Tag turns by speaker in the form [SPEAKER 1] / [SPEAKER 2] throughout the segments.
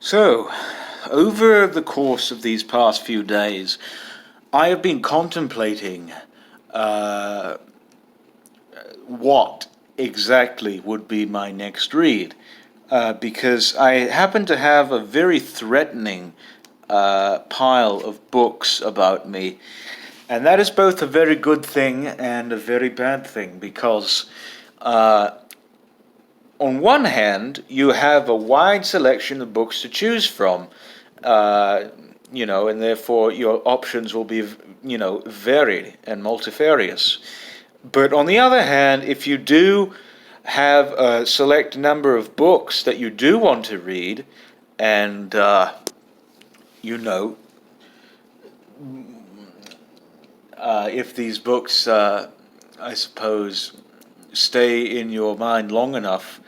[SPEAKER 1] So, over the course of these past few days, I have been contemplating uh, what exactly would be my next read, because I happen to have a very threatening pile of books about me, and that is both a very good thing and a very bad thing, because uh, on one hand, you have a wide selection of books to choose from, uh, and therefore your options will be, varied and multifarious. But on the other hand, if you do have a select number of books that you do want to read, and, you know, if these books, I suppose, stay in your mind long enough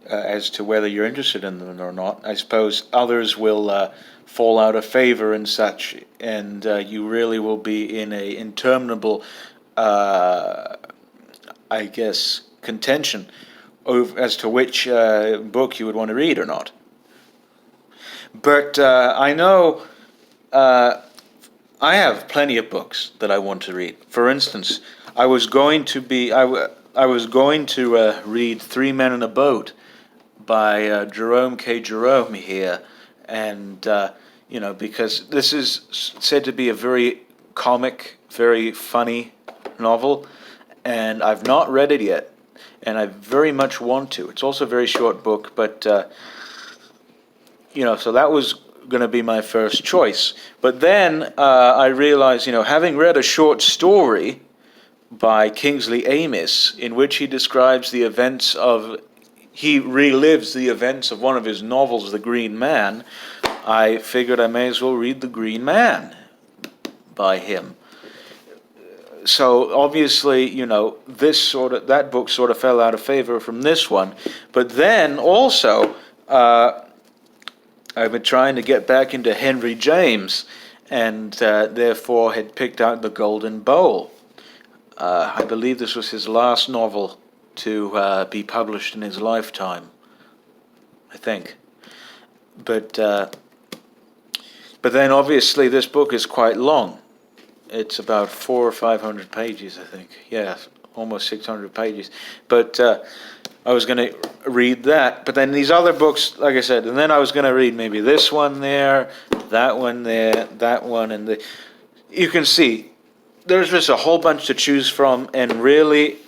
[SPEAKER 1] as to whether you're interested in them or not, I suppose others will fall out of favor and such, and you really will be in a interminable, I guess, contention over, as to which book you would want to read or not. But I know I have plenty of books that I want to read. For instance, I was going to read Three Men in a Boat by Jerome K. Jerome here, and because this is said to be a very comic, very funny novel, and I've not read it yet, and I very much want to. It's also a very short book, but so that was going to be my first choice. But then I realized, having read a short story by Kingsley Amis, in which he relives the events of one of his novels, The Green Man, I figured I may as well read The Green Man by him. So obviously, that book sort of fell out of favor from this one. But then also, I've been trying to get back into Henry James, and therefore had picked out The Golden Bowl. I believe this was his last novel to be published in his lifetime, I think. But then obviously this book is quite long. It's about 400 or 500 pages, I think. Yeah, almost 600 pages. But I was going to read that. But then these other books, like I said, and then I was going to read maybe this one there, that one there, that one, and you can see there's just a whole bunch to choose from, and really,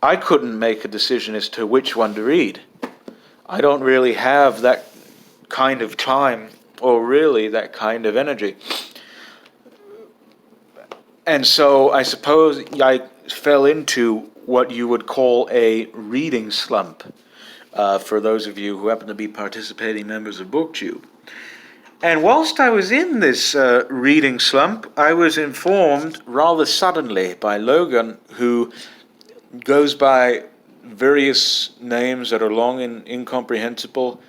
[SPEAKER 1] I couldn't make a decision as to which one to read. I don't really have that kind of time, or really that kind of energy. And so I suppose I fell into what you would call a reading slump, for those of you who happen to be participating members of BookTube. And whilst I was in this reading slump, I was informed rather suddenly by Logan, who goes by various names that are long and incomprehensible.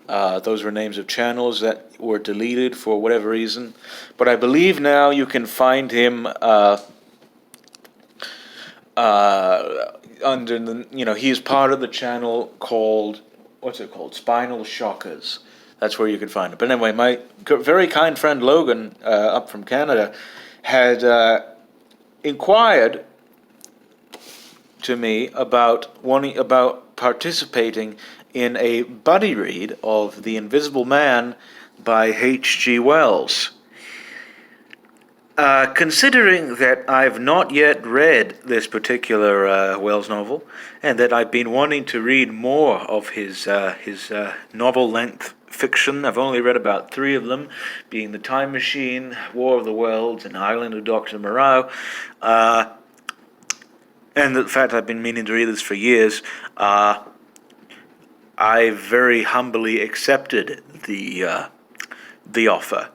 [SPEAKER 1] Those were names of channels that were deleted for whatever reason. But I believe now you can find him under the, he is part of the channel called, Spinal Shockers. That's where you can find it. But anyway, my very kind friend Logan, up from Canada, had inquired to me about participating in a buddy read of The Invisible Man by H.G. Wells. Considering that I've not yet read this particular Wells novel, and that I've been wanting to read more of his novel-length fiction, I've only read about 3 of them, being The Time Machine, War of the Worlds, and Island of Dr. Moreau, and the fact I've been meaning to read this for years, I very humbly accepted the offer.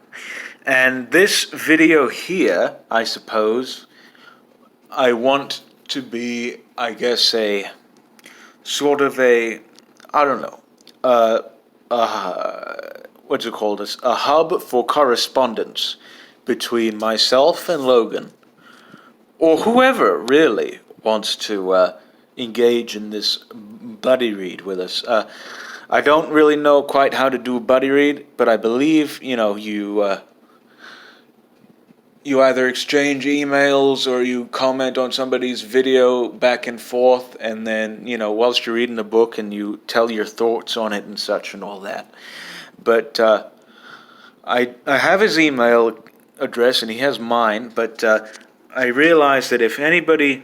[SPEAKER 1] And this video here, I suppose, I want to be, I guess, a sort of a, I don't know, what's it called? A hub for correspondence between myself and Logan, or whoever really wants to engage in this buddy read with us. I don't really know quite how to do a buddy read, but I believe, you either exchange emails or you comment on somebody's video back and forth, and then, whilst you're reading the book, and you tell your thoughts on it and such and all that. But I have his email address and he has mine, but I realized that if really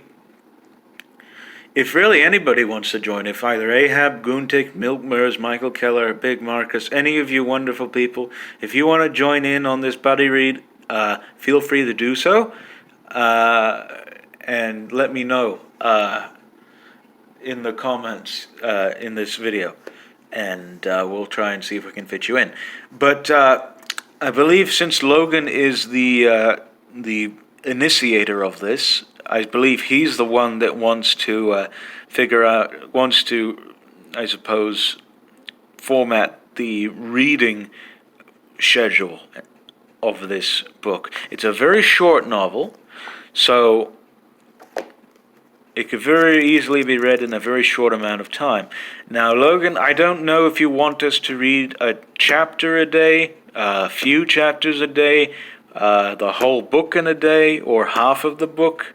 [SPEAKER 1] anybody wants to join, if either Ahab, Guntik, Milk Mers, Michael Keller, Big Marcus, any of you wonderful people, if you want to join in on this buddy read, feel free to do so, and let me know in the comments in this video, and we'll try and see if we can fit you in. But I believe since Logan is the initiator of this, I believe he's the one that wants to I suppose, format the reading schedule of this book. It's a very short novel, so it could very easily be read in a very short amount of time. Now, Logan, I don't know if you want us to read a chapter a day, a few chapters a day, the whole book in a day, or half of the book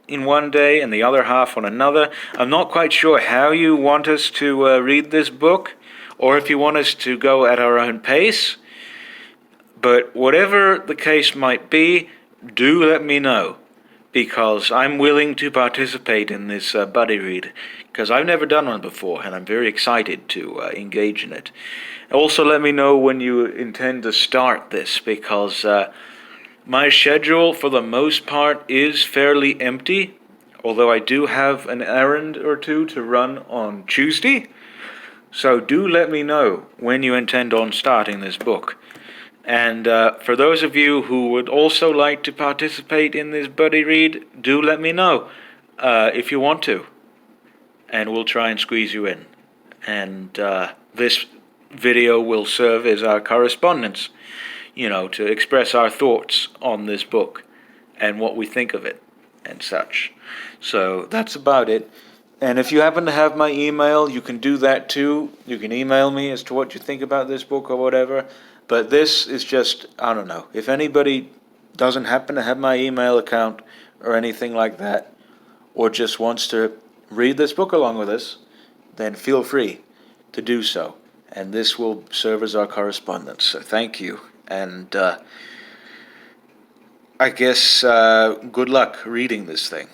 [SPEAKER 1] in one day and the other half on another. I'm not quite sure how you want us to read this book, or if you want us to go at our own pace. But whatever the case might be, do let me know, because I'm willing to participate in this buddy read, because I've never done one before, and I'm very excited to engage in it. Also, let me know when you intend to start this, because my schedule, for the most part, is fairly empty, although I do have an errand or two to run on Tuesday. So do let me know when you intend on starting this book. And for those of you who would also like to participate in this buddy read, do let me know if you want to, and we'll try and squeeze you in. And this video will serve as our correspondence, to express our thoughts on this book and what we think of it and such. So that's about it. And if you happen to have my email, you can do that too. You can email me as to what you think about this book or whatever. But this is just, I don't know. If anybody doesn't happen to have my email account or anything like that, or just wants to read this book along with us, then feel free to do so. And this will serve as our correspondence. So thank you. And I guess good luck reading this thing.